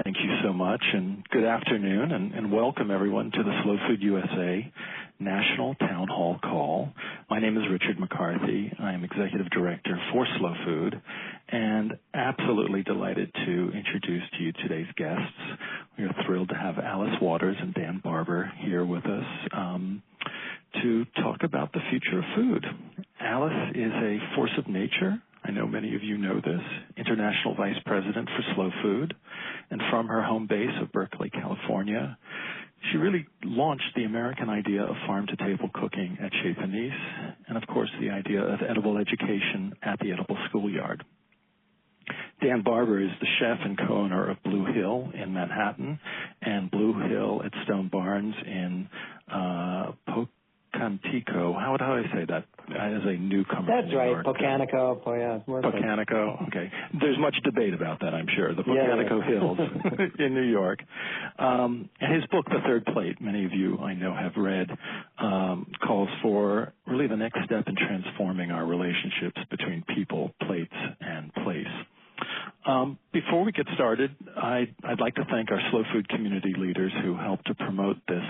Thank you so much, and good afternoon, and welcome everyone to the Slow Food USA National Town Hall Call. My name is Richard McCarthy. I am Executive Director for Slow Food, and absolutely delighted to introduce to you today's guests. We are thrilled to have Alice Waters and Dan Barber here with us to talk about the future of food. Alice is a force of nature. I know many of you know this, International Vice President for Slow Food, and from her home base of Berkeley, California, she really launched the American idea of farm-to-table cooking at Chez Panisse, and of course the idea of edible education at the Edible Schoolyard. Dan Barber is the chef and co-owner of Blue Hill in Manhattan and Blue Hill at Stone Barns in Pocantico. How do I say that as a newcomer? That's right, Pocanico. Pocanico, okay. There's much debate about that, I'm sure. The Pocanico Hills in New York. And his book, The Third Plate, many of you I know have read, calls for really the next step in transforming our relationships between people, plates, and place. Before we get started, I'd like to thank our Slow Food community leaders who helped to promote this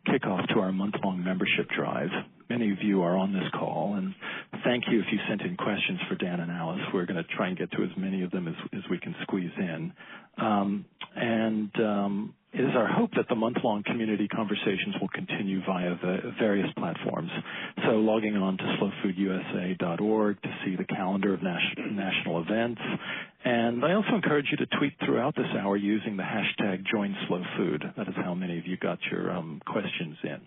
kickoff to our month-long membership drive. Many of you are on this call, and thank you if you sent in questions for Dan and Alice. We're going to try and get to as many of them as we can squeeze in. It is our hope that the month-long community conversations will continue via the various platforms. So logging on to slowfoodusa.org to see the calendar of national events. And I also encourage you to tweet throughout this hour using the hashtag #JoinSlowFood. That is how many of you got your questions in.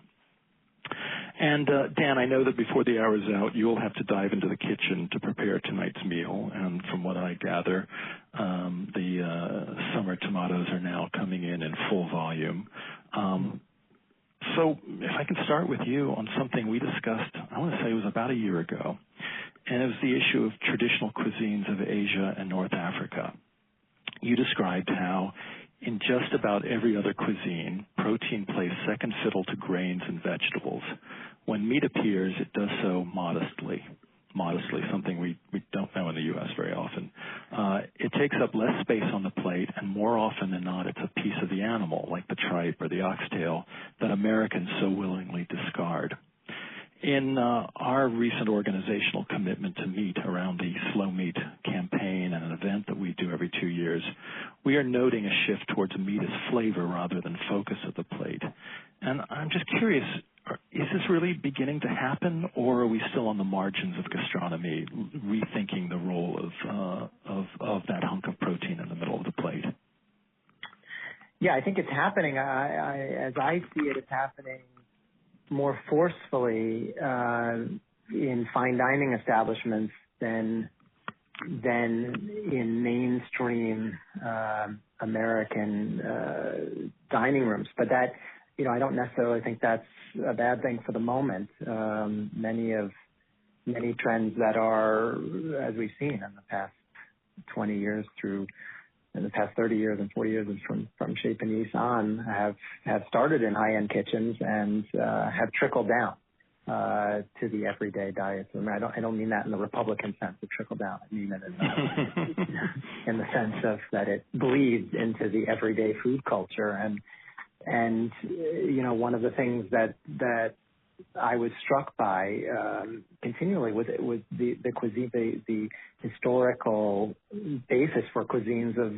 And Dan, I know that before the hour is out, you'll have to dive into the kitchen to prepare tonight's meal. And from what I gather, the summer tomatoes are now coming in full volume. So if I can start with you on something we discussed, I want to say it was about a year ago, and it was the issue of traditional cuisines of Asia and North Africa. You described how in just about every other cuisine, protein plays second fiddle to grains and vegetables. When meat appears, it does so modestly, something we don't know in the U.S. very often. It takes up less space on the plate, and more often than not, it's a piece of the animal, like the tripe or the oxtail, that Americans so willingly discard. In our recent organizational commitment to meat around the Slow Meat campaign and an event that we do every 2 years, we are noting a shift towards meat as flavor rather than focus of the plate. And I'm just curious, is this really beginning to happen, or are we still on the margins of gastronomy, rethinking the role of that hunk of protein in the middle of the plate? Yeah, I think it's happening. As I see it, it's happening more forcefully in fine dining establishments than in mainstream American dining rooms. But that, I don't necessarily think that's a bad thing for the moment. Many trends that are, as we've seen in the past 20 years in the past 30 years and 40 years from Chez Panisse on have started in high-end kitchens and have trickled down to the everyday diets. I don't mean that in the Republican sense of trickle down. I mean it in the sense of that it bleeds into the everyday food culture. And one of the things that I was struck by continually was the cuisine, the historical basis for cuisines of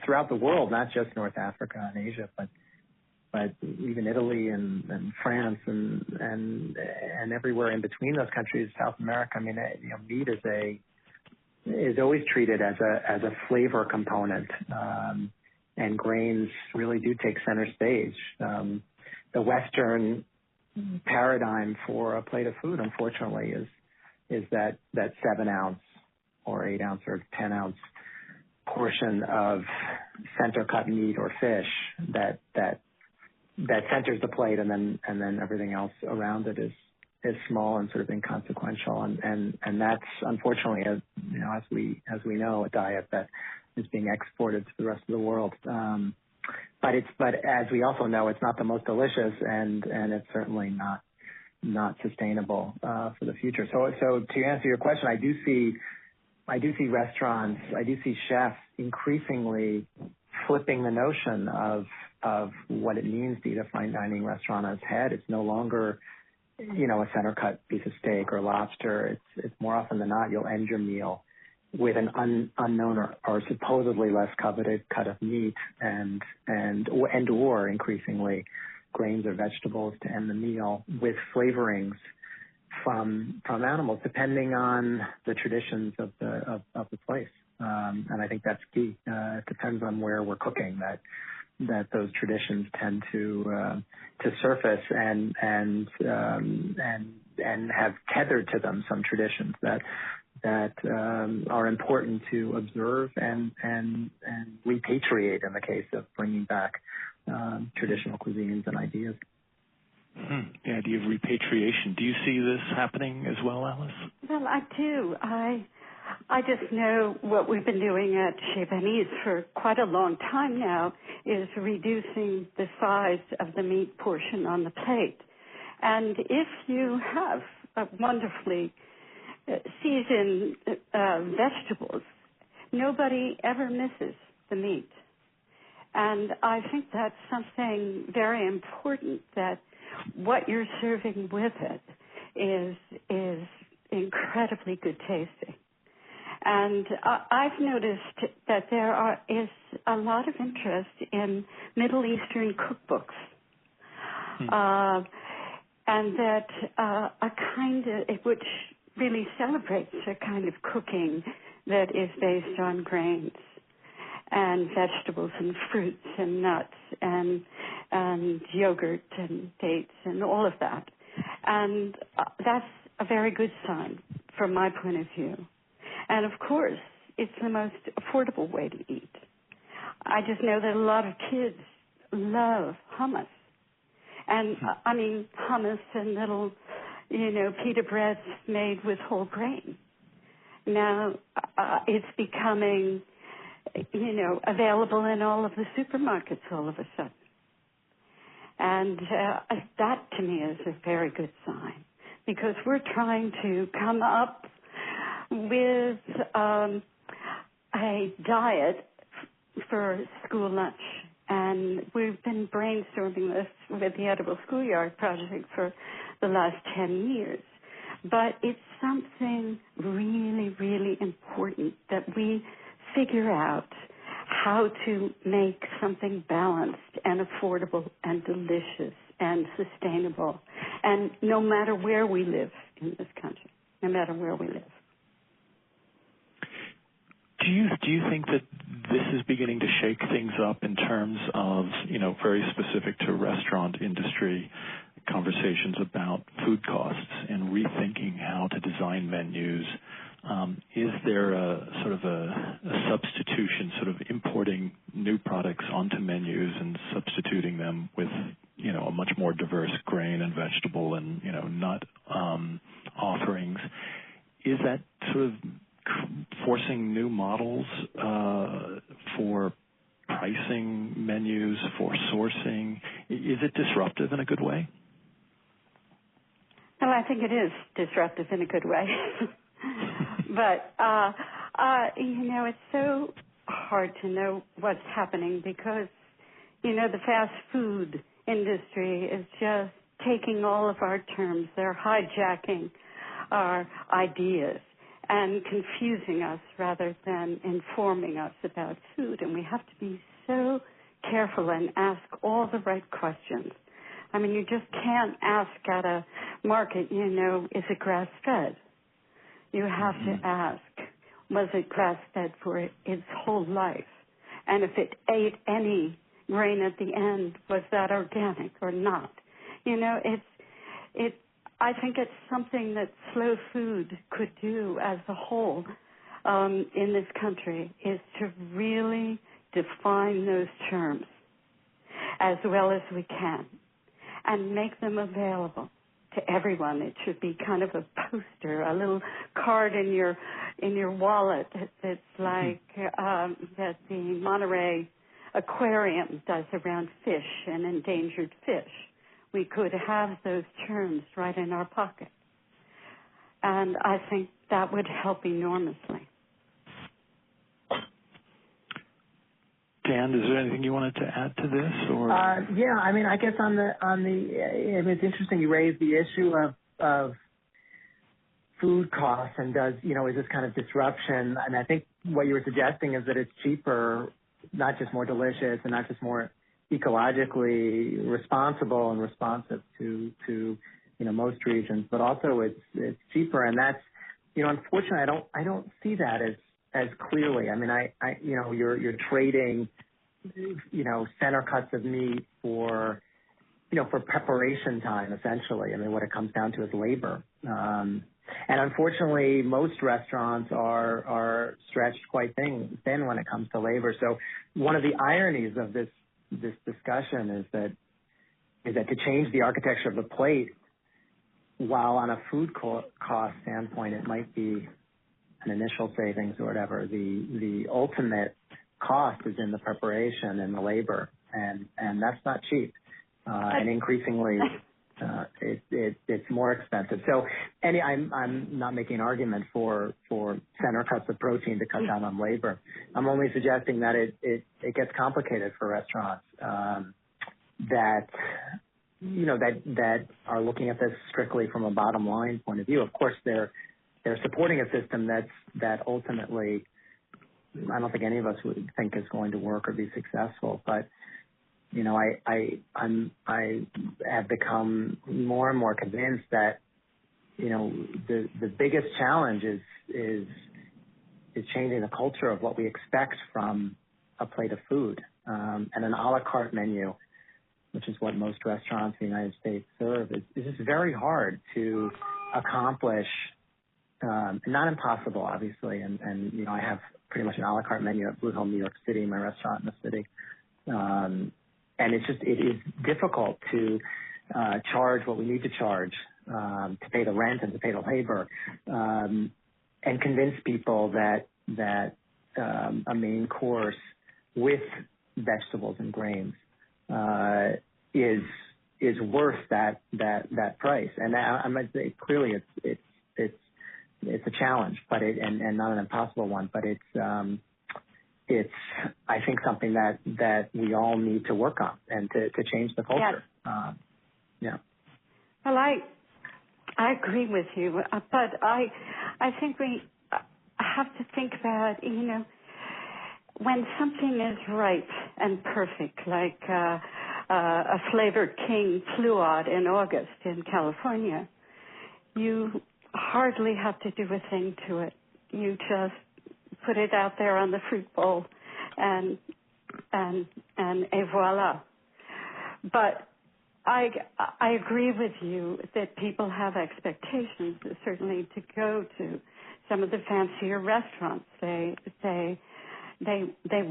throughout the world, not just North Africa and Asia, but even Italy and France and everywhere in between those countries, South America. I mean, meat is always treated as a flavor component, and grains really do take center stage. The Western paradigm for a plate of food, unfortunately, is that 7-ounce or 8-ounce or 10-ounce portion of center cut meat or fish that centers the plate, and then everything else around it is small and sort of inconsequential, and that's unfortunately, as we know, a diet that is being exported to the rest of the world. But as we also know, it's not the most delicious, and it's certainly not sustainable for the future. So to answer your question, I do see restaurants, I do see chefs increasingly flipping the notion of what it means to eat a fine dining restaurant on its head. It's no longer, a center cut piece of steak or lobster. It's more often than not, you'll end your meal with an unknown or supposedly less coveted cut of meat and or increasingly grains or vegetables to end the meal with flavorings from animals, depending on the traditions of the place. And I think that's key. It depends on where we're cooking that those traditions tend to surface and have tethered to them some traditions that are important to observe and repatriate in the case of bringing back traditional cuisines and ideas. The idea of repatriation. Do you see this happening as well, Alice? Well, I do. I just know what we've been doing at Chez Panisse for quite a long time now is reducing the size of the meat portion on the plate. And if you have a wonderfully seasoned vegetables, nobody ever misses the meat. And I think that's something very important, that what you're serving with it is incredibly good tasting. And I've noticed that there is a lot of interest in Middle Eastern cookbooks, and that which really celebrates a kind of cooking that is based on grains and vegetables and fruits and nuts and yogurt and dates and all of that. And that's a very good sign from my point of view. And, of course, it's the most affordable way to eat. I just know that a lot of kids love hummus. And, hummus and little, pita breads made with whole grain. Now, it's becoming, available in all of the supermarkets all of a sudden. And that, to me, is a very good sign, because we're trying to come up with a diet for school lunch. And we've been brainstorming this with the Edible Schoolyard Project for the last 10 years. But it's something really, really important that we figure out how to make something balanced and affordable and delicious and sustainable. And no matter where we live in this country, no matter where we live. Do you think that this is beginning to shake things up in terms of, very specific to restaurant industry conversations about food costs and rethinking how to design menus? Is there a sort of a substitution, sort of importing new products onto menus and substituting them with, a much more diverse grain and vegetable and, nut offerings? Is that sort of forcing new models for pricing menus, for sourcing? Is it disruptive in a good way? Well, I think it is disruptive in a good way. But, it's so hard to know what's happening because, the fast food industry is just taking all of our terms. They're hijacking our ideas and confusing us rather than informing us about food. And we have to be so careful and ask all the right questions. I mean, you just can't ask at a market, is it grass-fed? You have to ask, was it grass-fed for its whole life? And if it ate any grain at the end, was that organic or not? I think it's something that slow food could do as a whole in this country, is to really define those terms as well as we can and make them available to everyone. It should be kind of a poster, a little card in your wallet that's like that the Monterey Aquarium does around fish and endangered fish. We could have those terms right in our pocket. And I think that would help enormously. Dan, is there anything you wanted to add to this? Or yeah, I mean, I guess it's interesting you raised the issue of food costs and is this kind of disruption? And I think what you were suggesting is that it's cheaper, not just more delicious and not just more ecologically responsible and responsive to most regions, but also it's cheaper. And that's, unfortunately, I don't see that as clearly. I mean, you're trading, center cuts of meat for preparation time, essentially. I mean, what it comes down to is labor. And unfortunately, most restaurants are stretched quite thin when it comes to labor. So one of the ironies of this discussion is that to change the architecture of the plate, while on a food cost standpoint it might be an initial savings or whatever, the ultimate cost is in the preparation and the labor, and that's not cheap. And increasingly, it's more expensive. So, I'm not making an argument for center cuts of protein to cut down on labor. I'm only suggesting that it gets complicated for restaurants that are looking at this strictly from a bottom line point of view. Of course, they're supporting a system that ultimately, I don't think any of us would think is going to work or be successful, but I have become more and more convinced that the biggest challenge is changing the culture of what we expect from a plate of food, and an a la carte menu, which is what most restaurants in the United States serve. Is just very hard to accomplish. Not impossible, obviously, and I have pretty much an a la carte menu at Blue Hill, New York City, my restaurant in the city. And it is difficult to charge what we need to charge to pay the rent and to pay the labor, and convince people that a main course with vegetables and grains is worth that price. And I might say clearly it's a challenge, but and not an impossible one, but it's I think something that we all need to work on and to change the culture. Yes. Yeah. Well, I agree with you, but I think we have to think about when something is ripe and perfect, like a flavored king fluid in August in California, you hardly have to do a thing to it. You just put it out there on the fruit bowl, and et voila. But I agree with you that people have expectations. Certainly, to go to some of the fancier restaurants, they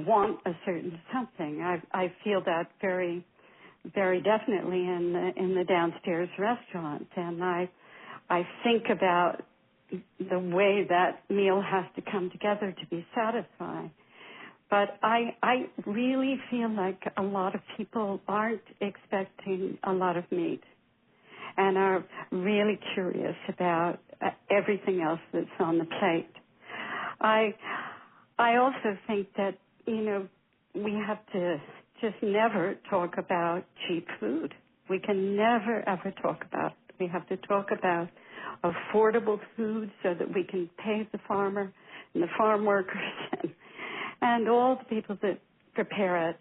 want a certain something. I feel that very, very definitely in the downstairs restaurant, and I think about the way that meal has to come together to be satisfying. But I really feel like a lot of people aren't expecting a lot of meat and are really curious about everything else that's on the plate. I also think that, we have to just never talk about cheap food. We can never, ever talk about it. We have to talk about affordable food so that we can pay the farmer and the farm workers and all the people that prepare it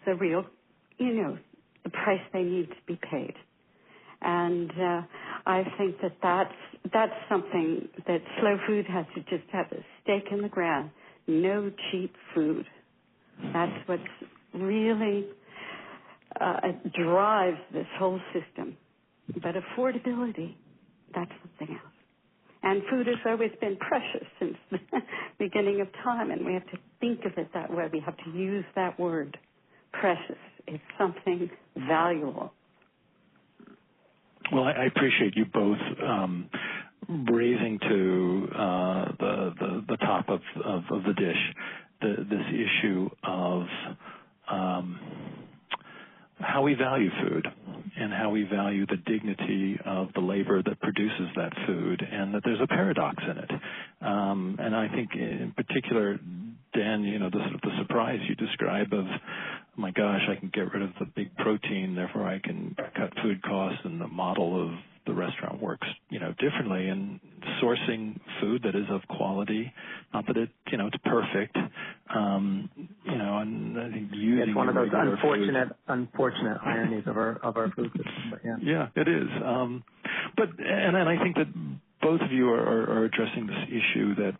the real, the price they need to be paid. And I think that's something that slow food has to just have a stake in the ground. No cheap food. That's what really drives this whole system. But affordability, that's something else. And food has always been precious since the beginning of time, and we have to think of it that way. We have to use that word, precious. It's something valuable. Well, I appreciate you both raising to the top of the dish this issue of how we value food and how we value the dignity of the labor that produces that food, and that there's a paradox in it. And I think in particular, Dan, the surprise you describe of, oh my gosh, I can get rid of the big protein, therefore I can cut food costs, and the model of the restaurant works, differently, and sourcing food that is of quality, not that it's perfect, and I think using it's one of those unfortunate food. ironies of our food system. But yeah, it is. But I think that both of you are addressing this issue that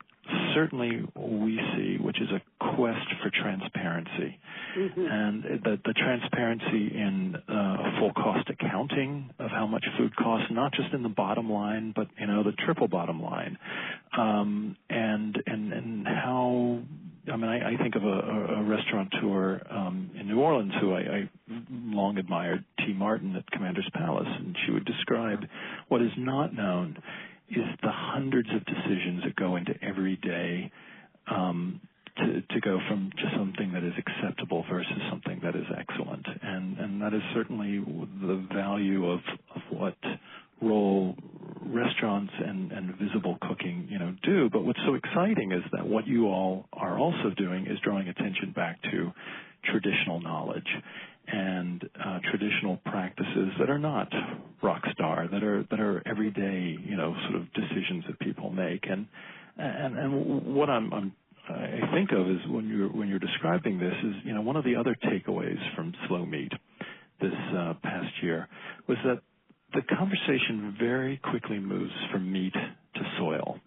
certainly we see, which is a quest for transparency, and the transparency in full cost accounting of how much food costs, not just in the bottom line, but the triple bottom line, and how. I think of a restaurateur in New Orleans who I long admired, T. Martin at Commander's Palace, and she would describe what is not known is the hundreds of decisions that go into every day to go from just something that is acceptable versus something that is excellent. And that is certainly the value of what role restaurants and visible cooking, do. But what's so exciting is that what you all are also doing is drawing attention back to traditional knowledge and traditional practices that are not rock star, that are everyday, sort of decisions that people make. And what I think of is when you're describing this is, one of the other takeaways from Slow Meat this past year was that the conversation very quickly moves from meat to soil.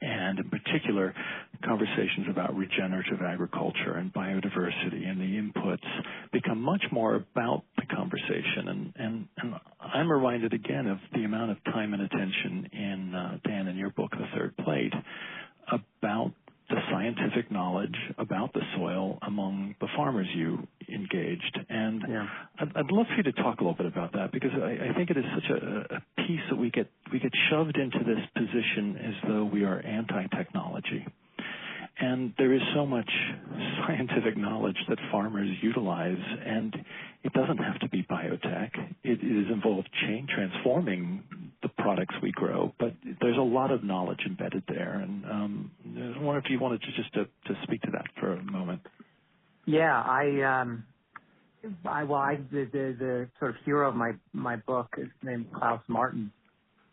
And in particular, conversations about regenerative agriculture and biodiversity and the inputs become much more about the conversation. And I'm reminded again of the amount of time and attention in, Dan, in your book, The Third Plate, about the scientific knowledge about the soil among the farmers you engaged. And I'd love for you to talk a little bit about that, because I think it is such a piece that we get shoved into this position as though we are anti-technology. And there is so much scientific knowledge that farmers utilize, and it doesn't have to be biotech. It is involved transforming the products we grow, but there's a lot of knowledge embedded there. And I wonder if you wanted to speak to that for a moment. Yeah, the sort of hero of my book is named Klaus Martin,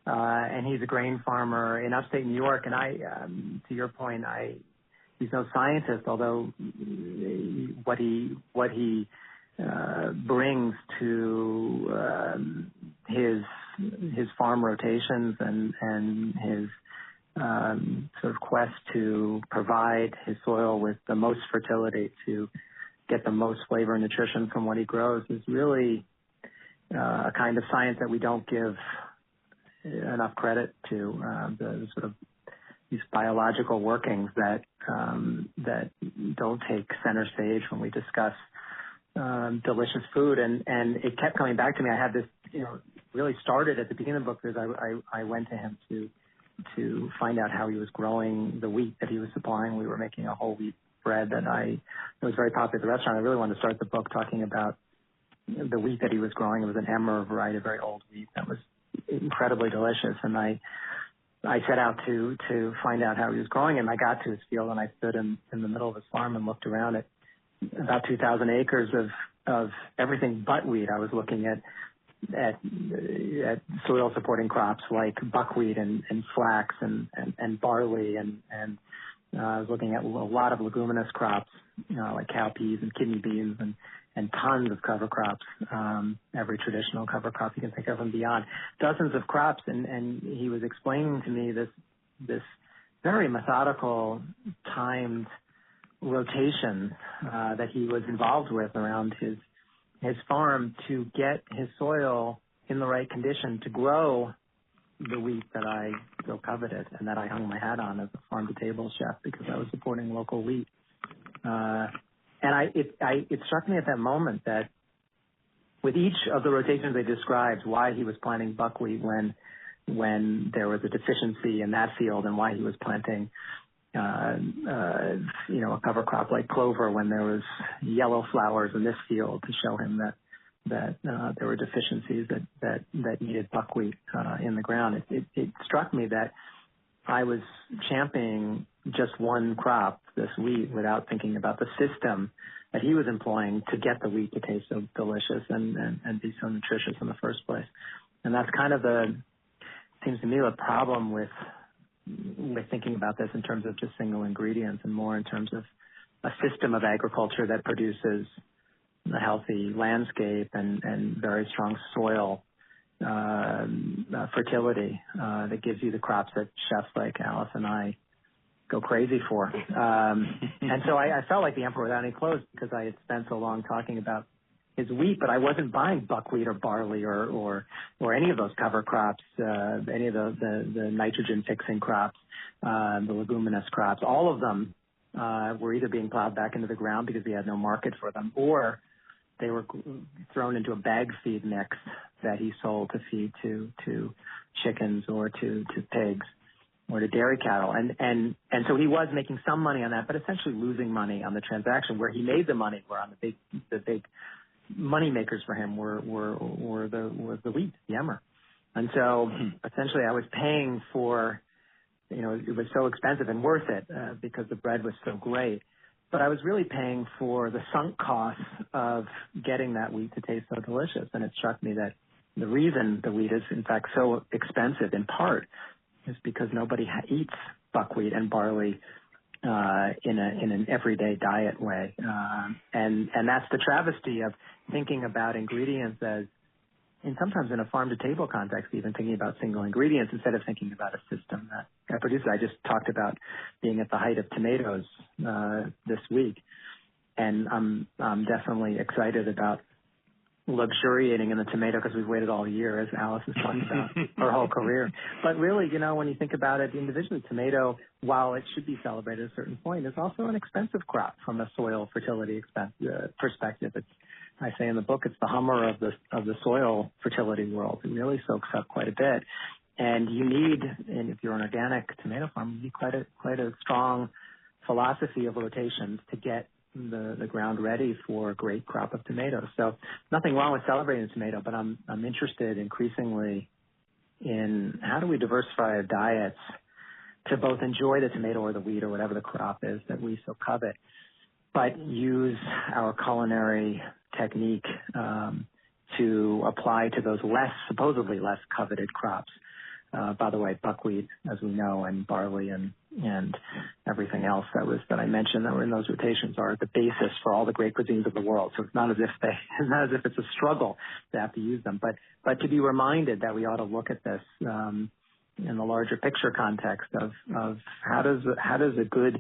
and he's a grain farmer in upstate New York. And to your point, he's no scientist, although what he brings to his farm rotations and his sort of quest to provide his soil with the most fertility to get the most flavor and nutrition from what he grows is really a kind of science that we don't give enough credit to. The sort of these biological workings that don't take center stage when we discuss delicious food, and it kept coming back to me. I had this, really started at the beginning of the book because I went to him to find out how he was growing the wheat that he was supplying. We were making a whole wheat bread that was very popular at the restaurant. I really wanted to start the book talking about the wheat that he was growing. It was an Emmer variety, a very old wheat that was incredibly delicious, and I set out to find out how he was growing him. I got to his field and I stood in the middle of his farm and looked around at about 2,000 acres of everything but wheat. I was looking at soil supporting crops like buckwheat and flax and barley and I was looking at a lot of leguminous crops, like cowpeas and kidney beans and tons of cover crops, every traditional cover crop you can think of and beyond, dozens of crops. And he was explaining to me this very methodical, timed rotation that he was involved with around his farm to get his soil in the right condition to grow the wheat that I so coveted and that I hung my hat on as a farm-to-table chef because I was supporting local wheat. And it struck me at that moment that with each of the rotations they described, why he was planting buckwheat when there was a deficiency in that field, and why he was planting, a cover crop like clover when there was yellow flowers in this field to show him that there were deficiencies that needed buckwheat in the ground. It struck me that I was championing just one crop this wheat without thinking about the system that he was employing to get the wheat to taste so delicious and be so nutritious in the first place. And that's kind of seems to me a problem with thinking about this in terms of just single ingredients and more in terms of a system of agriculture that produces a healthy landscape and very strong soil fertility that gives you the crops that chefs like Alice and I go crazy for. And so I felt like the emperor without any clothes because I had spent so long talking about his wheat, but I wasn't buying buckwheat or barley or any of those cover crops, any of the nitrogen fixing crops, the leguminous crops. All of them were either being plowed back into the ground because we had no market for them, or they were thrown into a bag feed mix that he sold to feed to chickens or to pigs or to dairy cattle. And so he was making some money on that, but essentially losing money on the transaction. Where he made the money were on the big money makers for him were the wheat, the emmer. And so essentially I was paying for, it was so expensive and worth it because the bread was so great. But I was really paying for the sunk costs of getting that wheat to taste so delicious. And it struck me that the reason the wheat is, in fact, so expensive in part is because nobody eats buckwheat and barley in an everyday diet way. And that's the travesty of thinking about ingredients as, and sometimes in a farm-to-table context, even thinking about single ingredients instead of thinking about a system that produces. I just talked about being at the height of tomatoes this week, and I'm definitely excited about luxuriating in the tomato because we've waited all year, as Alice has talked about her whole career. But really, when you think about it individually, tomato, while it should be celebrated at a certain point, is also an expensive crop from a soil fertility perspective. I say in the book, it's the Hummer of the soil fertility world. It really soaks up quite a bit. And you need, and if you're an organic tomato farm, you need quite a strong philosophy of rotations to get the ground ready for a great crop of tomatoes. So nothing wrong with celebrating the tomato, but I'm interested increasingly in how do we diversify our diets to both enjoy the tomato or the wheat or whatever the crop is that we so covet, but use our culinary technique to apply to those supposedly less coveted crops. By the way, buckwheat, as we know, and barley and everything else that I mentioned that were in those rotations are the basis for all the great cuisines of the world. So it's not as if it's a struggle to have to use them, but to be reminded that we ought to look at this in the larger picture context of how does a good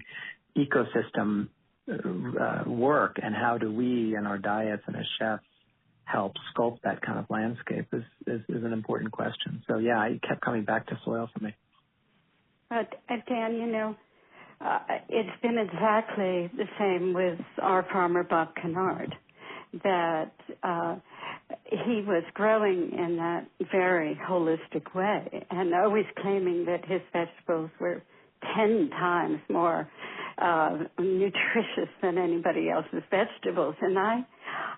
ecosystem work, and how do we in our diets and as chefs help sculpt that kind of landscape is an important question. So yeah, I kept coming back to soil for me. Dan, it's been exactly the same with our farmer Bob Kennard, that he was growing in that very holistic way and always claiming that his vegetables were 10 times more nutritious than anybody else's vegetables. And I,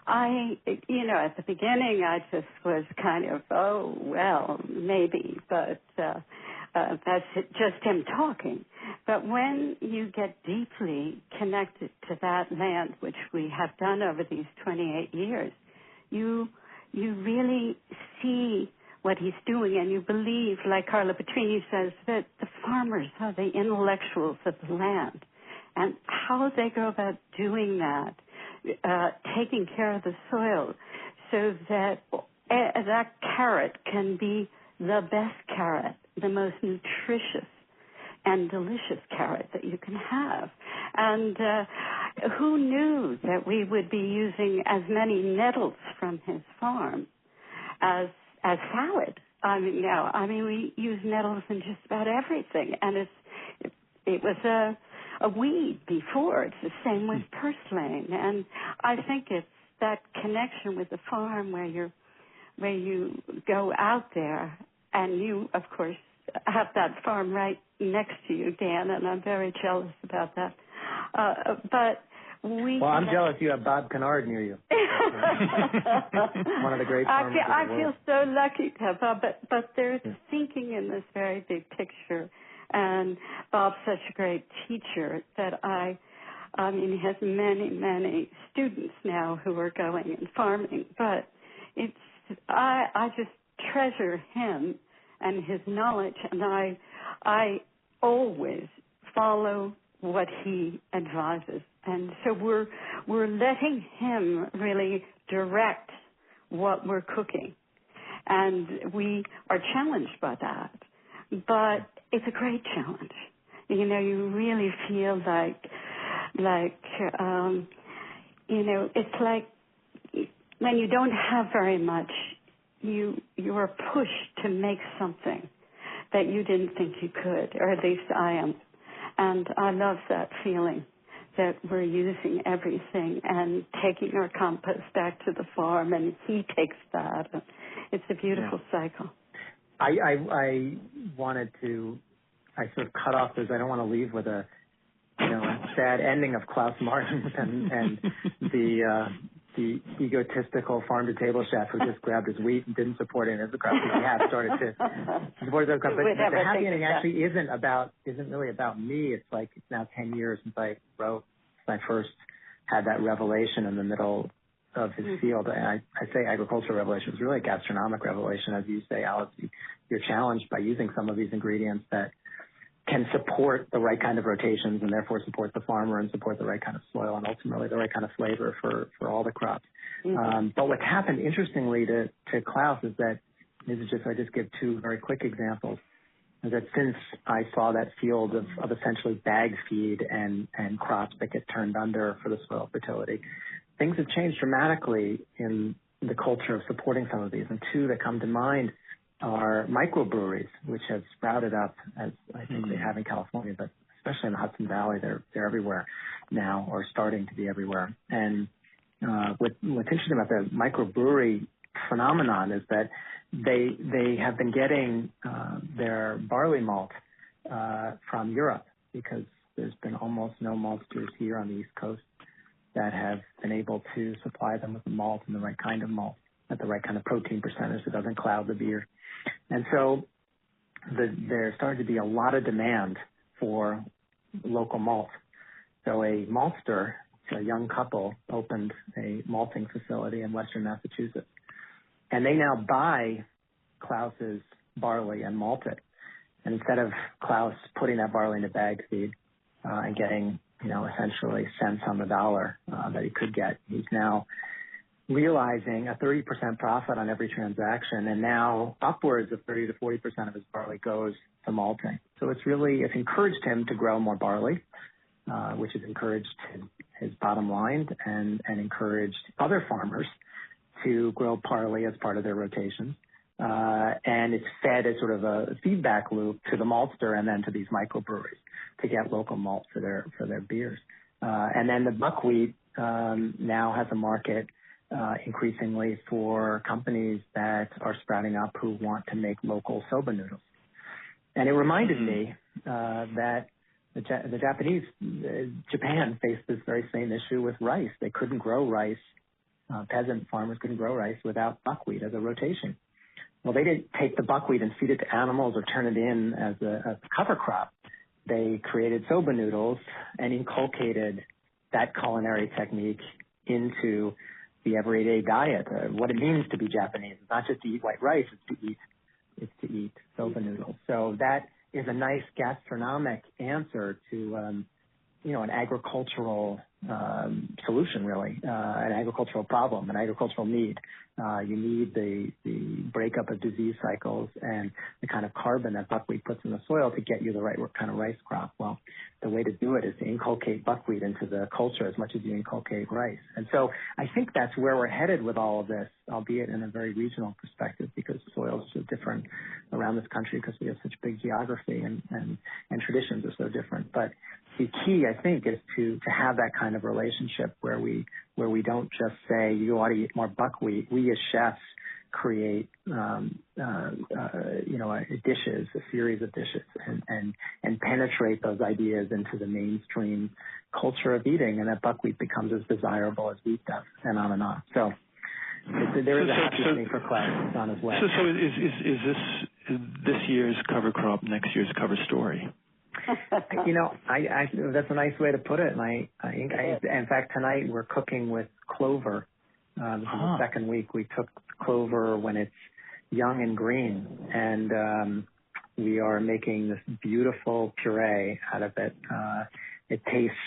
at the beginning, I just was kind of, oh, well, maybe, but that's just him talking. But when you get deeply connected to that land, which we have done over these 28 years, you really see what he's doing, and you believe, like Carla Petrini says, that the farmers are the intellectuals of the land, and how they go about doing that, taking care of the soil so that that carrot can be the best carrot, the most nutritious and delicious carrot that you can have. And who knew that we would be using as many nettles from his farm as salad? We use nettles in just about everything, and it was a weed before. It's the same with purslane, and I think it's that connection with the farm where you go out there, and you, of course, have that farm right next to you, Dan, and I'm very jealous about that. I'm jealous you have Bob Kennard near you. One of the great farmers I feel so lucky to have Bob, but there's thinking in this very big picture And Bob's such a great teacher that I mean, he has many, many students now who are going and farming, but I just treasure him and his knowledge, and I always follow what he advises. And so we're letting him really direct what we're cooking. And we are challenged by that. But it's a great challenge. You know, you really feel like it's like when you don't have very much, you are pushed to make something that you didn't think you could, or at least I am. And I love that feeling that we're using everything and taking our compost back to the farm, and he takes that. It's a beautiful cycle. I wanted to, I sort of cut off this. I don't want to leave with a sad ending of Klaus Martens and the egotistical farm-to-table chef who just grabbed his wheat and didn't support it as a crop. We have started to support it as a crop. But the happy ending actually isn't really about me. It's like it's now 10 years since I first had that revelation in the middle of his field. And I say agricultural revelation. It was really a gastronomic revelation. As you say, Alice, you're challenged by using some of these ingredients that can support the right kind of rotations and therefore support the farmer and support the right kind of soil and ultimately the right kind of flavor for all the crops. But what's happened interestingly to Klaus is that, I just give two very quick examples, is that since I saw that field of essentially bag feed and crops that get turned under for the soil fertility, things have changed dramatically in the culture of supporting some of these. And two that come to mind are microbreweries, which have sprouted up, as I think they have in California, but especially in the Hudson Valley, they're everywhere now, or starting to be everywhere. And what's interesting about the microbrewery phenomenon is that they have been getting their barley malt from Europe, because there's been almost no maltsters here on the East Coast that have been able to supply them with the malt and the right kind of malt at the right kind of protein percentage that doesn't cloud the beer. And so there started to be a lot of demand for local malt. So a maltster, a young couple, opened a malting facility in western Massachusetts. And they now buy Klaus's barley and malt it. And instead of Klaus putting that barley into bag feed and getting, essentially cents on the dollar that he could get, he's now realizing a 30% profit on every transaction, and now upwards of 30 to 40% of his barley goes to malting. So it's encouraged him to grow more barley, which has encouraged his bottom line and encouraged other farmers to grow barley as part of their rotations. And it's fed as sort of a feedback loop to the maltster and then to these microbreweries to get local malt for their beers. And then the buckwheat now has a market increasingly for companies that are sprouting up who want to make local soba noodles. And it reminded me that the Japan faced this very same issue with rice. They couldn't grow rice. Peasant farmers couldn't grow rice without buckwheat as a rotation. Well, they didn't take the buckwheat and feed it to animals or turn it in as a cover crop. They created soba noodles and inculcated that culinary technique into the everyday diet. What it means to be Japanese is not just to eat white rice; it's to eat soba noodles. So that is a nice gastronomic answer to an agricultural solution, really, an agricultural problem, an agricultural need. You need the breakup of disease cycles and the kind of carbon that buckwheat puts in the soil to get you the right kind of rice crop. Well, the way to do it is to inculcate buckwheat into the culture as much as you inculcate rice. And so I think that's where we're headed with all of this, albeit in a very regional perspective, because soils are so different around this country because we have such big geography and traditions are so different. But the key, I think, is to have that kind of relationship where we don't just say you ought to eat more buckwheat. We as chefs create dishes, a series of dishes, and penetrate those ideas into the mainstream culture of eating, and that buckwheat becomes as desirable as wheat does, and on and on. So there is a happy thing for Klaus on his way. So is this year's cover crop next year's cover story? I that's a nice way to put it. And in fact, tonight we're cooking with clover. This is the second week we took clover when it's young and green, and we are making this beautiful puree out of it. It tastes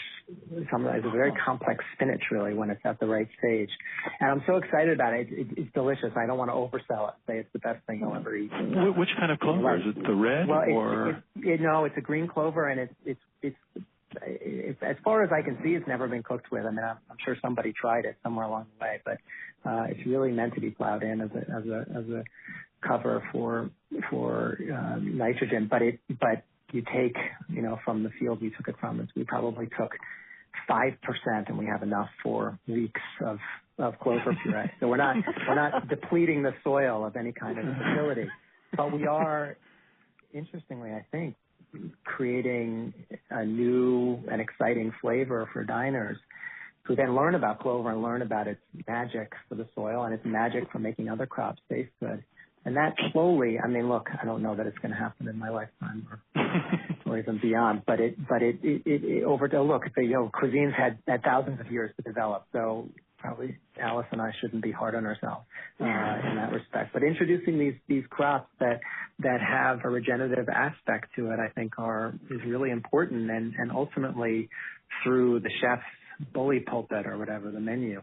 it's a very complex spinach, really, when it's at the right stage. And I'm so excited about it. It's delicious. I don't want to oversell it. Say it's the best thing I'll ever eat. Which kind of clover? Is it the red or? No, it's a green clover, and it's as far as I can see, it's never been cooked with. I mean, I'm sure somebody tried it somewhere along the way, but it's really meant to be plowed in as a cover for nitrogen. But you take, from the field we took it from, we probably took 5%, and we have enough for weeks of clover puree. So we're not depleting the soil of any kind of fertility, but we are, interestingly, I think, creating a new and exciting flavor for diners who then learn about clover and learn about its magic for the soil and its magic for making other crops taste good. And that slowly, I mean, look, I don't know that it's going to happen in my lifetime or even beyond, but cuisines had thousands of years to develop, so probably Alice and I shouldn't be hard on ourselves in that respect. But introducing these crops that have a regenerative aspect to it, I think is really important, and ultimately through the chef's bully pulpit or whatever, the menu,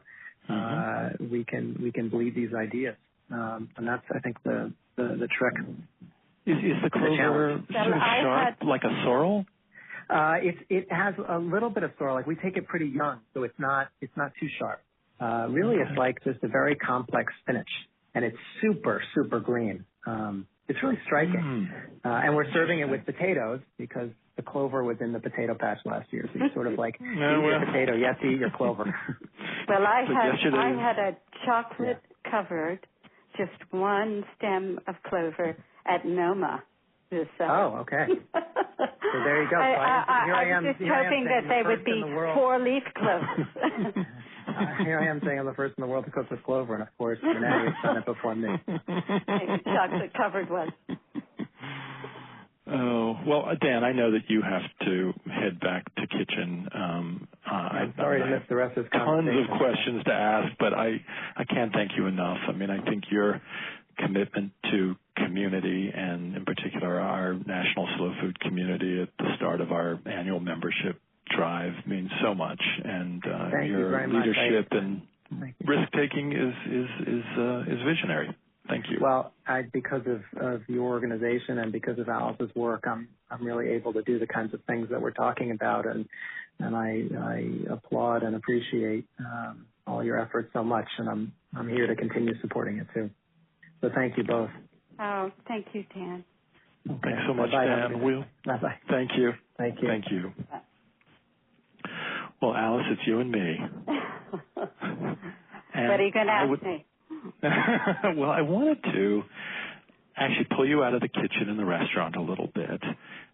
we can bleed these ideas. And that's, I think, the trick. Is the clover sort of sharp, like a sorrel? It has a little bit of sorrel. Like, we take it pretty young, so it's not too sharp. Really, it's like just a very complex spinach, and it's super, super green. It's really striking. And we're serving it with potatoes because the clover was in the potato patch last year. So you sort of like, eat your potato, you have to eat your clover. Well, I had a chocolate covered, just one stem of clover at Noma. Oh, okay. So there you go. I was just hoping that they would be 4-leaf clovers. Here I am saying I'm the first in the world to cook with clover, and of course, Renee has done it before me. Chocolate covered one. Oh, well, Dan, I know that you have to head back to kitchen. I'm sorry to miss the rest of this conversation. Tons of questions to ask, but I can't thank you enough. I mean, I think your commitment to community, and in particular our National Slow Food community at the start of our annual membership drive, means so much. And your leadership and risk-taking is visionary. Thank you. Well, because of your organization and because of Alice's work, I'm really able to do the kinds of things that we're talking about, and I applaud and appreciate all your efforts so much, and I'm here to continue supporting it too. So thank you both. Oh, thank you, Dan. Okay. Thanks so much, Dan. Bye-bye. Thank you. Thank you. Thank you. Well, Alice, it's you and me. What are you going to ask me? Well, I wanted to actually pull you out of the kitchen in the restaurant a little bit.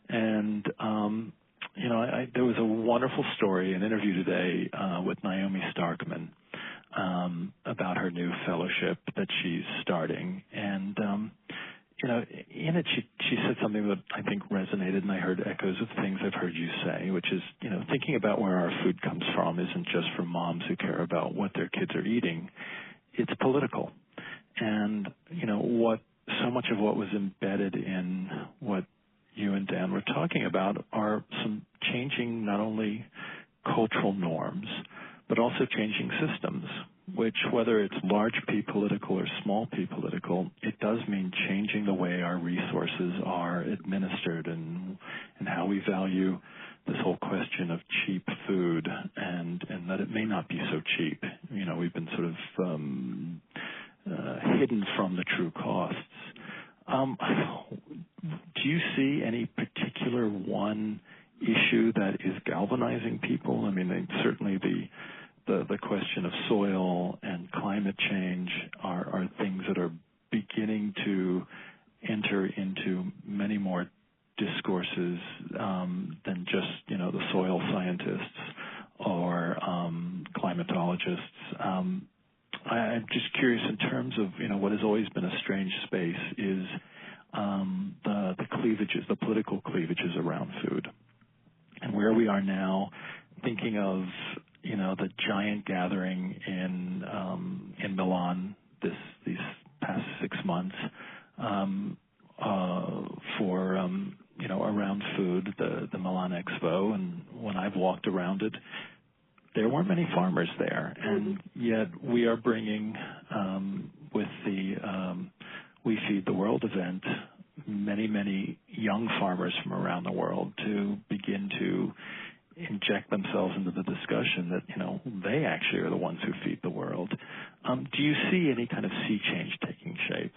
And, there was a wonderful story, an interview today with Naomi Starkman about her new fellowship that she's starting. And, in it, she said something that I think resonated, and I heard echoes of things I've heard you say, which is, thinking about where our food comes from isn't just for moms who care about what their kids are eating. It's political. And, so much of what was embedded in what you and Dan were talking about are some changing not only cultural norms, but also changing systems, which, whether it's large P political or small P political, it does mean changing the way our resources are administered and how we value this whole question of cheap food and that it may not be so cheap. We've been sort of hidden from the true costs. Do you see any particular one issue that is galvanizing people? I mean, certainly the question of soil and climate change are things that are beginning to enter into many more discourses than just, the soil scientists or climatologists. I'm just curious in terms of, what has always been a strange space is the cleavages, the political cleavages around food. where we are now, thinking of the giant gathering in Milan these past 6 months for around food, the Milan Expo, and when I've walked around it, there weren't many farmers there, and yet we are bringing with the We Feed the World event many young farmers from around the world to begin to inject themselves into the discussion that they actually are the ones who feed the world. Do you see any kind of sea change taking shape?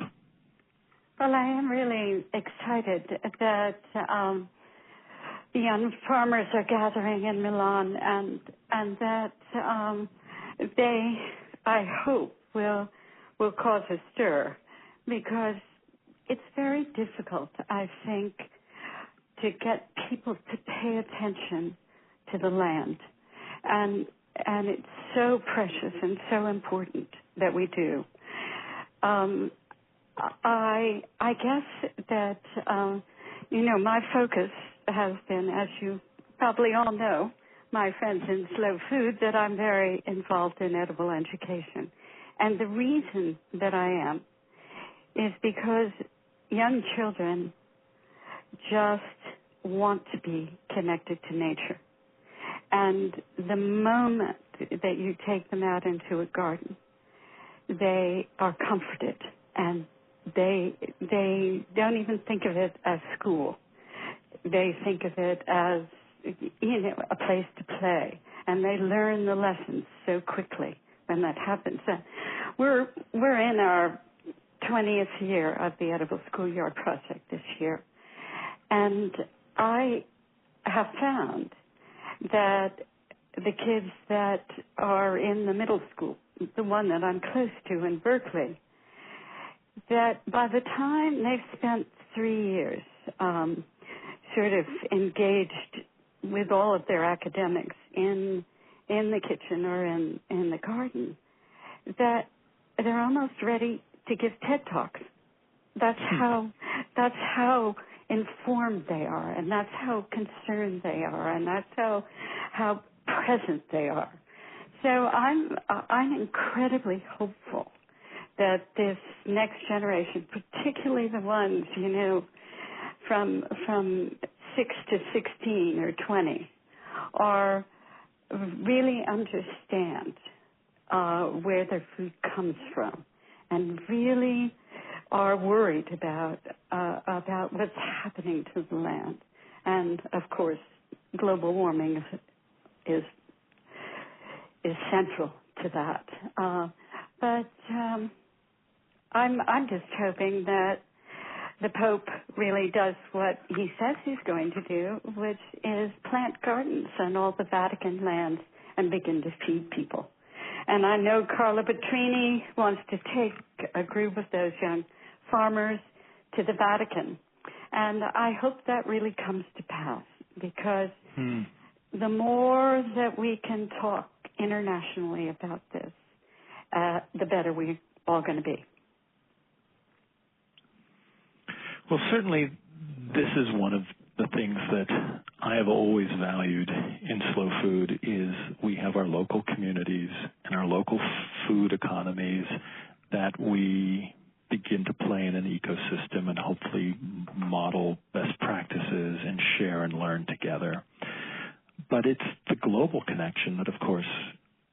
Well, I am really excited that the young farmers are gathering in Milan, and that they, I hope, will cause a stir, because it's very difficult, I think, to get people to pay attention to the land, and it's so precious and so important that we do. I guess that my focus has been, as you probably all know, my friends in slow food, that I'm very involved in edible education, and the reason that I am is because young children just want to be connected to nature. And the moment that you take them out into a garden, they are comforted, and they don't even think of it as school. They think of it as a place to play, and they learn the lessons so quickly when that happens. We're in our 20th year of the Edible Schoolyard Project this year, and I have found that the kids that are in the middle school, the one that I'm close to in Berkeley, that by the time they've spent 3 years sort of engaged with all of their academics in the kitchen or in the garden, that they're almost ready to give TED Talks. That's how informed they are, and that's how concerned they are, and that's how present they are. So I'm incredibly hopeful that this next generation, particularly the ones from 6 to 16 or 20, are really understand where their food comes from, and really are worried about what's happening to the land. And of course, global warming is central to that. But I'm just hoping that the Pope really does what he says he's going to do, which is plant gardens on all the Vatican lands and begin to feed people. And I know Carla Petrini wants to take a group of those young farmers to the Vatican. And I hope that really comes to pass, because the more that we can talk internationally about this, the better we're all going to be. Well, certainly this is one of the things that I have always valued in slow food is we have our local communities and our local food economies that we begin to play in an ecosystem and hopefully model best practices and share and learn together. But it's the global connection that, of course,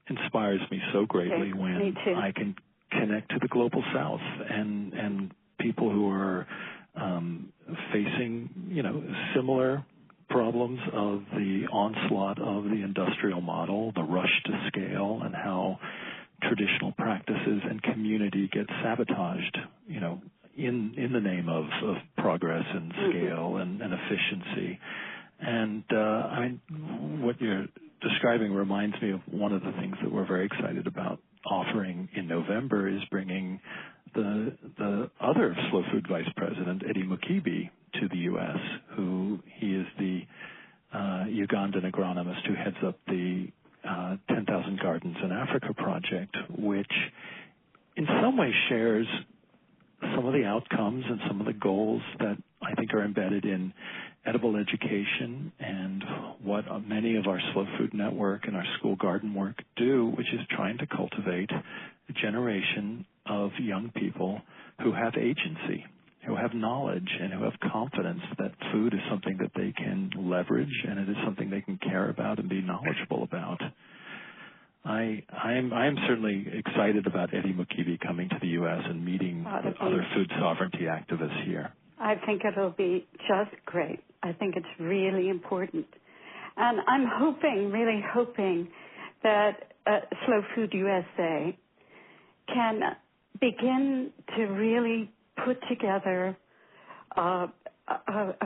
inspires me so greatly when I can connect to the global south and people who are facing, similar problems of the onslaught of the industrial model, the rush to scale, and how traditional practices and community get sabotaged, in the name of progress and scale and efficiency. And what you're describing reminds me of one of the things that we're very excited about offering in November is bringing the other slow food vice president, Eddie Mukibi, to the U.S., he is the Ugandan agronomist who heads up the 10,000 Gardens in Africa project, which in some ways shares some of the outcomes and some of the goals that I think are embedded in edible education and what many of our Slow Food Network and our school garden work do, which is trying to cultivate a generation of young people who have agency, who have knowledge, and who have confidence that food is something that they can leverage and it is something they can care about and be knowledgeable about. I am certainly excited about Eddie Mukibi coming to the U.S. and meeting other food sovereignty activists here. I think it'll be just great. I think it's really important. And I'm hoping, really hoping, that Slow Food USA can begin to really put together a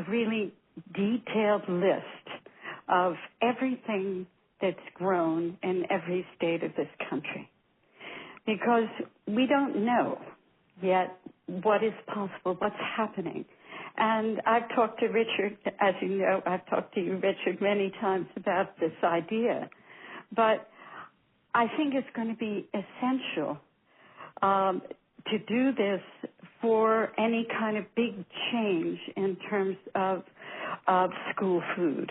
really detailed list of everything that's grown in every state of this country. Because we don't know yet what is possible, what's happening. And I've talked to Richard, as you know, I've talked to you, Richard, many times about this idea. But I think it's going to be essential to do this for any kind of big change in terms of school food.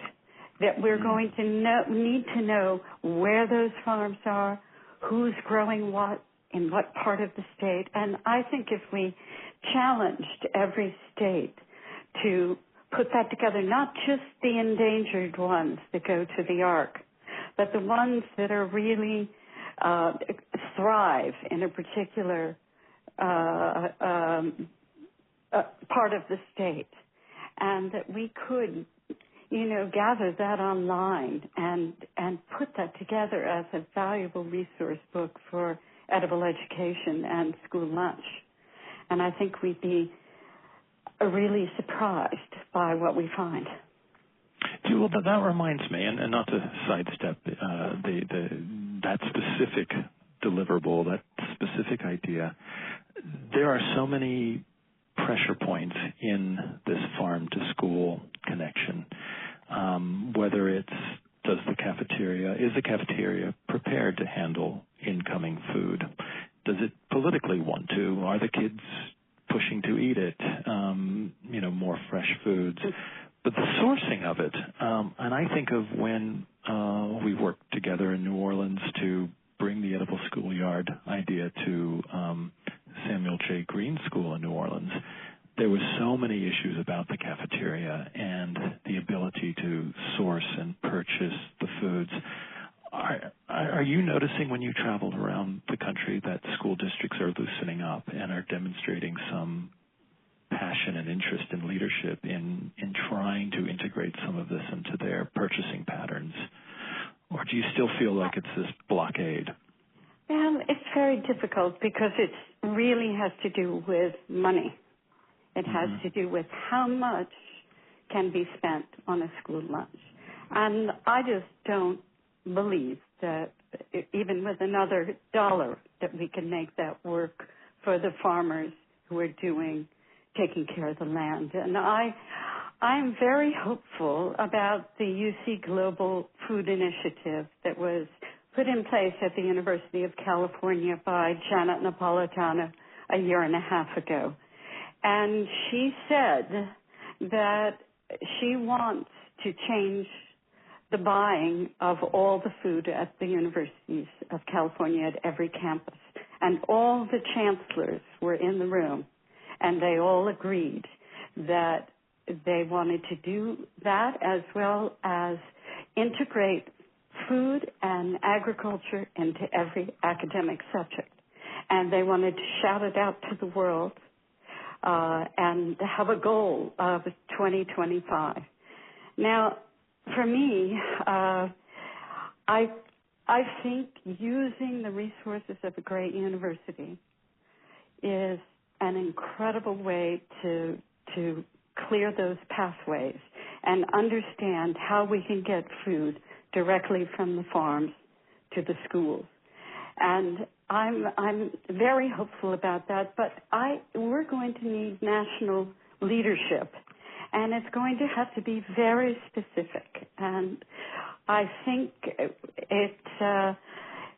That we're going to need to know where those farms are, who's growing what, in what part of the state. And I think if we challenged every state to put that together, not just the endangered ones that go to the Ark, but the ones that are really thrive in a particular part of the state, and that we could, gather that online and put that together as a valuable resource book for edible education and school lunch. And I think we'd be really surprised by what we find. Well, that reminds me, and not to sidestep that specific deliverable, that specific idea, there are so many pressure points in this farm-to-school connection, whether it's is the cafeteria prepared to handle incoming food? Does it politically want to? Are the kids pushing to eat it? More fresh foods. But the sourcing of it, and I think of when we worked together in New Orleans to bring the edible schoolyard idea to Samuel J. Green School in New Orleans. There were so many issues about the cafeteria and the ability to source and purchase the foods. Are you noticing when you traveled around the country that school districts are loosening up and are demonstrating some passion and interest and leadership in trying to integrate some of this into their purchasing patterns? Or do you still feel like it's this blockade? It's very difficult because it really has to do with money. It has to do with how much can be spent on a school lunch. And I just don't believe that even with another dollar that we can make that work for the farmers who are taking care of the land. And I'm very hopeful about the UC Global Food Initiative that was put in place at the University of California by Janet Napolitano a year and a half ago. And she said that she wants to change the buying of all the food at the universities of California at every campus. And all the chancellors were in the room, and they all agreed that they wanted to do that as well as integrate food and agriculture into every academic subject. And they wanted to shout it out to the world and have a goal of 2025. Now, for me, I think using the resources of a great university is an incredible way to clear those pathways and understand how we can get food directly from the farms to the schools. And I'm very hopeful about that, but we're going to need national leadership, and it's going to have to be very specific. And I think it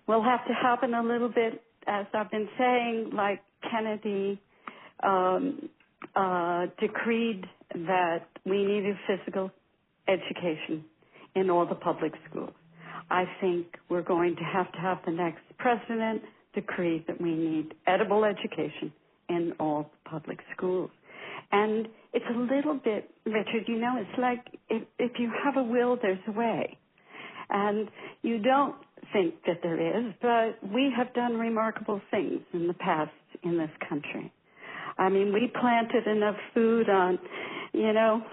will have to happen a little bit, as I've been saying, like Kennedy decreed that we needed physical education in all the public schools. I think we're going to have the next president decree that we need edible education in all public schools. And it's a little bit, Richard, you know, it's like if you have a will, there's a way. And you don't think that there is, but we have done remarkable things in the past in this country. I mean, we planted enough food on, you know,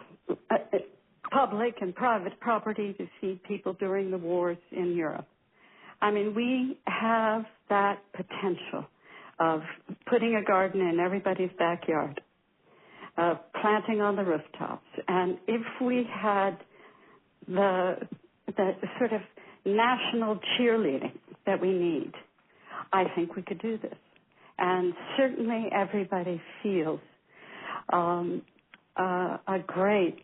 public and private property to feed people during the wars in Europe. I mean, we have that potential of putting a garden in everybody's backyard, of planting on the rooftops. And if we had the sort of national cheerleading that we need, I think we could do this. And certainly everybody feels a great,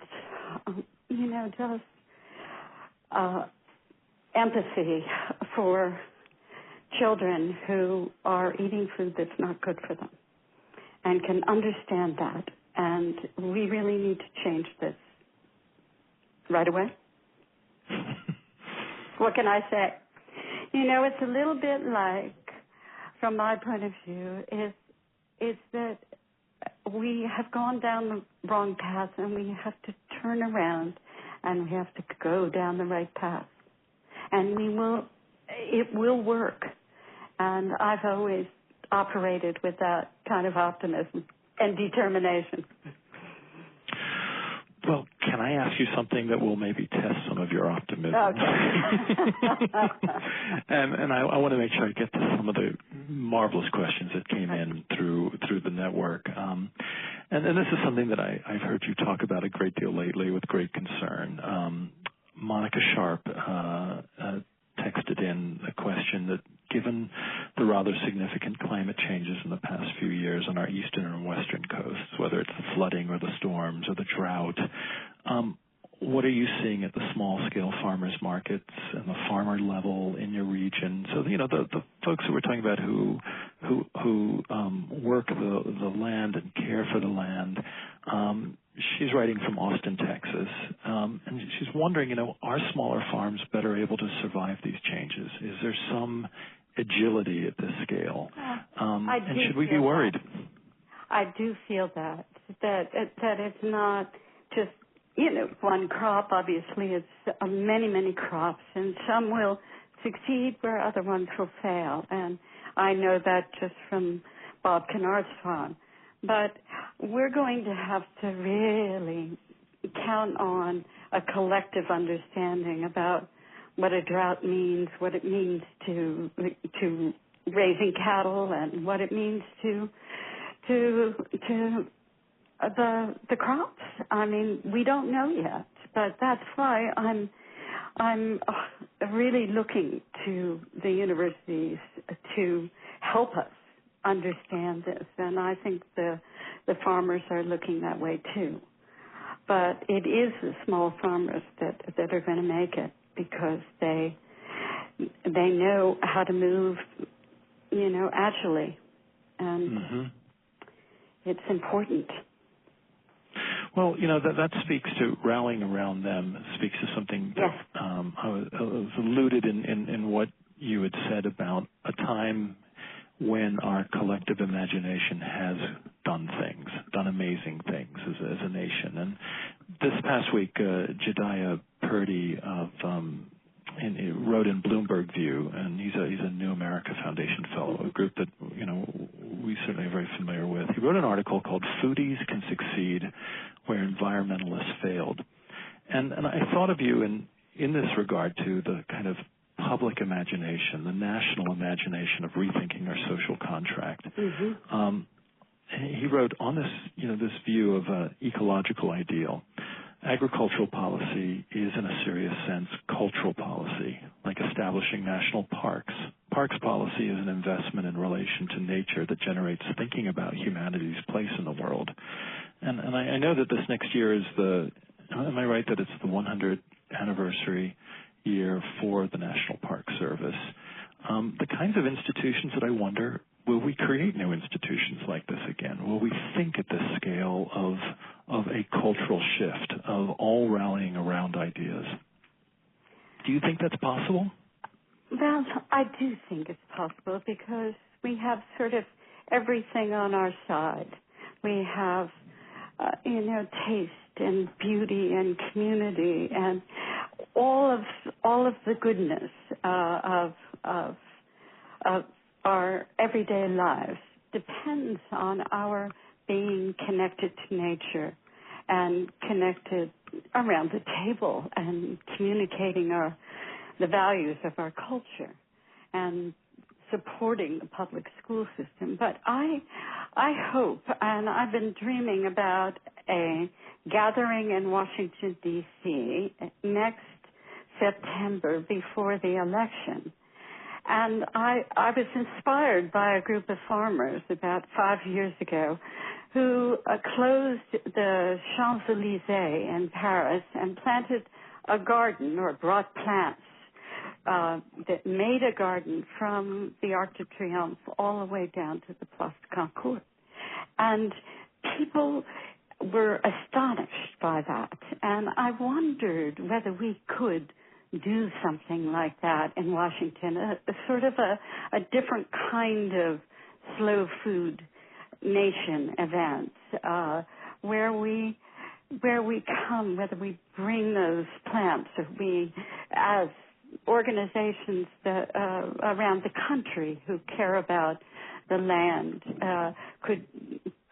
you know, just empathy for children who are eating food that's not good for them and can understand that. And we really need to change this right away. What can I say? You know, it's a little bit like, from my point of view, is that we have gone down the wrong path and we have to turn around and we have to go down the right path. And it will work. And I've always operated with that kind of optimism and determination. Well, can I ask you something that will maybe test some of your optimism? Okay. and I want to make sure I get to some of the marvelous questions that came in through the network. And this is something that I've heard you talk about a great deal lately with great concern. Monica Sharp texted in a question that, given the rather significant climate changes in the past few years on our eastern and western coasts, whether it's the flooding or the storms or the drought, what are you seeing at the small-scale farmers markets and the farmer level in your region? So, you know, the folks who we're talking about who work the land and care for the land. She's writing from Austin, Texas, and she's wondering, you know, are smaller farms better able to survive these changes? Is there some agility at this scale? And should we be worried? I do feel that it's not just, you know, one crop. Obviously, it's many crops, and some will succeed where other ones will fail. And I know that just from Bob Kennard's farm. But we're going to have to really count on a collective understanding about what a drought means, what it means to raising cattle, and what it means to the crops. I mean, we don't know yet, but that's why I'm really looking to the universities to help us understand this, and I think the farmers are looking that way too. But it is the small farmers that are going to make it, because they know how to move, you know, agilely, and it's important. Well, you know, that speaks to rallying around them, speaks to something that I was alluded in what you had said about a time when our collective imagination has done amazing things as a nation. And this past week, Jediah Purdy wrote in Bloomberg View, and he's a New America Foundation fellow, a group that, you know, we certainly are very familiar with. He wrote an article called "Foodies Can Succeed Where Environmentalists Failed." And I thought of you in this regard to the kind of public imagination, the national imagination of rethinking our social contract. He wrote on this, you know, this view of an ecological ideal. Agricultural policy is, in a serious sense, cultural policy, like establishing national parks. Parks policy is an investment in relation to nature that generates thinking about humanity's place in the world. And I know that this next year is am I right that it's the 100th anniversary year for the National Park Service? The kinds of institutions that I wonder, will we create new institutions like this again? Will we think at this scale of a cultural shift, of all rallying around ideas? Do you think that's possible? Well, I do think it's possible because we have sort of everything on our side. We have, taste and beauty and community and all of the goodness of our everyday lives depends on our being connected to nature and connected around the table and communicating the values of our culture and supporting the public school system. But I hope, and I've been dreaming about a gathering in Washington, D.C. next September before the election. And I was inspired by a group of farmers about 5 years ago who closed the Champs-Élysées in Paris and planted a garden or brought plants that made a garden from the Arc de Triomphe all the way down to the Place de Concorde. And people were astonished by that. And I wondered whether we could do something like that in Washington, a sort of a different kind of slow food nation event where we come, whether we bring those plants or we, as organizations that around the country who care about the land, could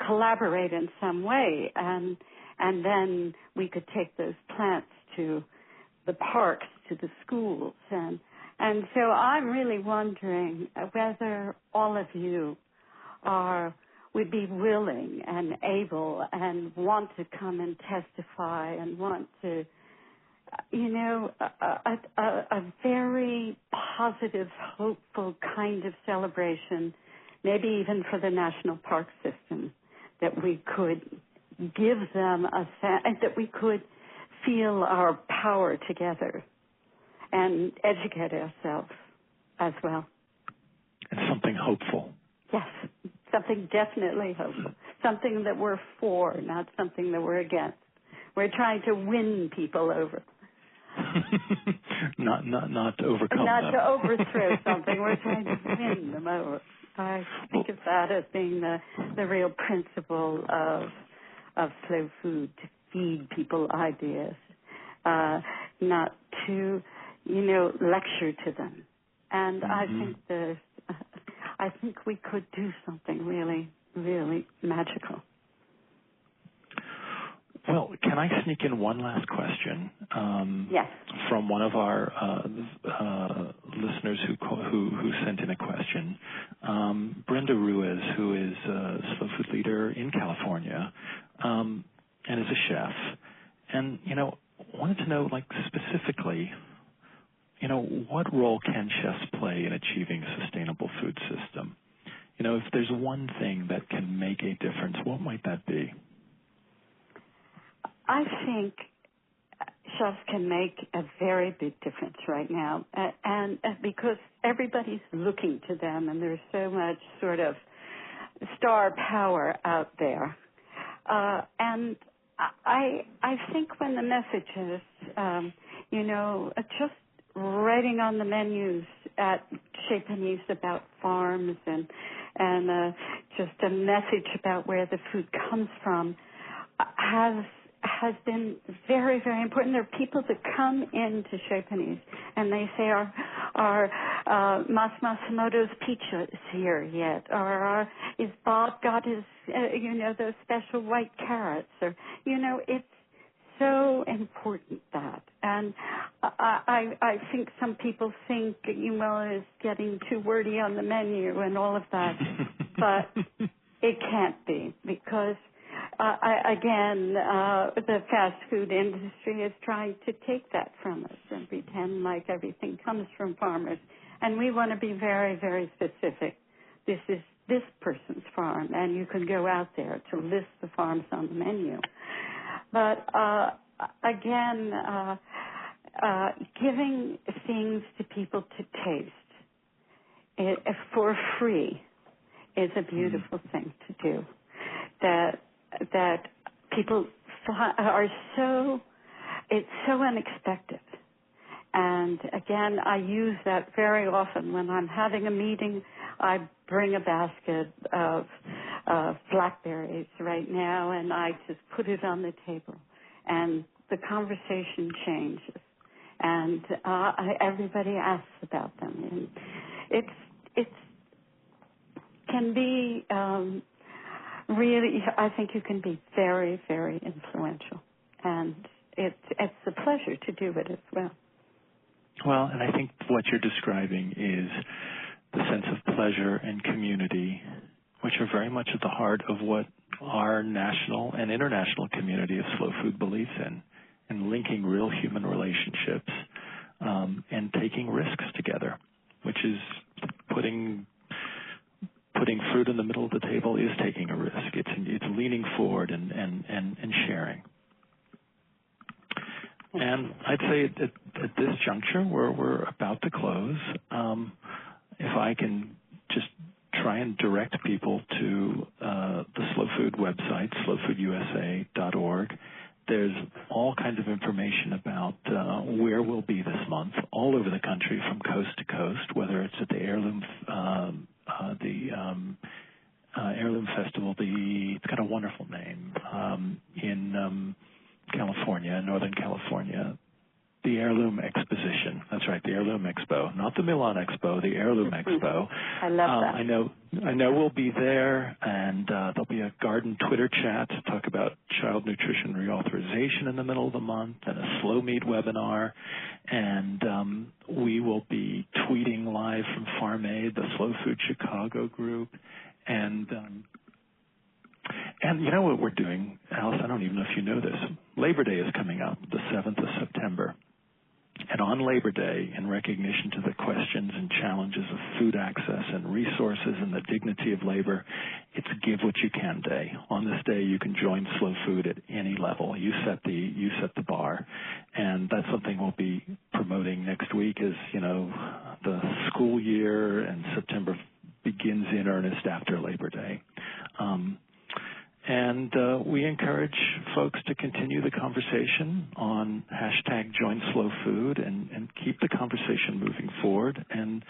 collaborate in some way, and then we could take those plants to the parks, to the schools, and so I'm really wondering whether all of you would be willing and able and want to come and testify and want to, a very positive, hopeful kind of celebration, maybe even for the national park system, that we could give them that we could feel our power together and educate ourselves as well. And something hopeful. Yes, something definitely hopeful. Something that we're for, not something that we're against. We're trying to win people over. not to overcome not them. To overthrow something. We're trying to win them over. I think of that as being the real principle of slow food, to feed people ideas, not to, lecture to them. And Mm-hmm. I think we could do something really, really magical. Well, can I sneak in one last question? Yes. From one of our listeners who sent in a question, Brenda Ruiz, who is a slow food leader in California, and is a chef, and wanted to know, specifically, what role can chefs play in achieving a sustainable food system? If there's one thing that can make a difference, what might that be? I think chefs can make a very big difference right now, and because everybody's looking to them, and there's so much sort of star power out there. And I think when the message is, just writing on the menus at Chez Panisse about farms and just a message about where the food comes from has been very, very important. There are people that come into Chez Panisse and they say, are Masimoto's pizza is here yet? Or is Bob got his, those special white carrots? Or, it's so important that. And I think some people think, it's getting too wordy on the menu and all of that. But it can't be, because the fast food industry is trying to take that from us and pretend like everything comes from farmers. And we want to be very, very specific. This is this person's farm, and you can go out there to list the farms on the menu. But giving things to people to taste for free is a beautiful thing to do. That people are it's so unexpected, and again, I use that very often. When I'm having a meeting, I bring a basket of blackberries right now, and I just put it on the table, and the conversation changes, and everybody asks about them, and it can be really. I think you can be very, very influential, and it's a pleasure to do it as well. Well, and I think what you're describing is the sense of pleasure and community, which are very much at the heart of what our national and international community of slow food believes in, and linking real human relationships and taking risks together, which is putting fruit in the middle of the table is taking a risk. It's leaning forward and sharing. And I'd say at this juncture, where we're about to close, if I can just try and direct people to the Slow Food website, slowfoodusa.org. There's all kinds of information about where we'll be this month, all over the country, from coast to coast, whether it's at the Heirloom Heirloom Festival. It's got a wonderful name in California, Northern California. The Heirloom Exposition. That's right, the Heirloom Expo. Not the Milan Expo, the Heirloom Expo. I love that. I know we'll be there, and there'll be a garden Twitter chat to talk about child nutrition reauthorization in the middle of the month, and a slow meat webinar, and we will be tweeting live from Farm Aid, the Slow Food Chicago group, and you know what we're doing, Alice? I don't even know if you know this. Labor Day is coming up, the 7th of September. And on Labor Day, in recognition to the questions and challenges of food access and resources and the dignity of labor, it's Give What You Can Day. On this day, you can join Slow Food at any level. You set the bar, and that's something we'll be promoting next week. As you know, the school year and September begins in earnest after Labor Day. And we encourage folks to continue the conversation on #JoinSlowFood and keep the conversation moving forward. And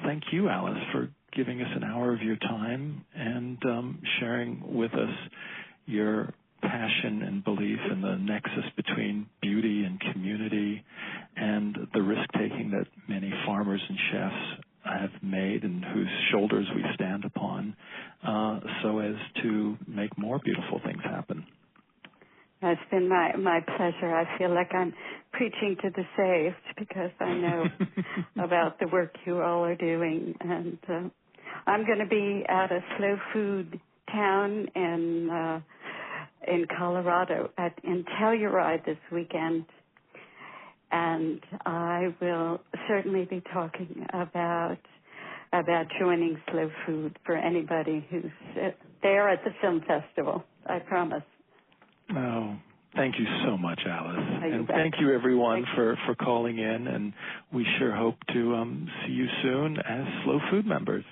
thank you, Alice, for giving us an hour of your time and sharing with us your passion and belief in the nexus between beauty and community and the risk-taking that many farmers and chefs have made and whose shoulders we stand upon so as to make more beautiful things happen. It's been my pleasure. I feel like I'm preaching to the saved because I know about the work you all are doing. And I'm going to be at a slow food town in Colorado in Telluride this weekend. And I will certainly be talking about joining Slow Food for anybody who's there at the film festival. I promise. Oh, thank you so much, Alice. And bet. Thank you, everyone, for calling in. And we sure hope to see you soon as Slow Food members.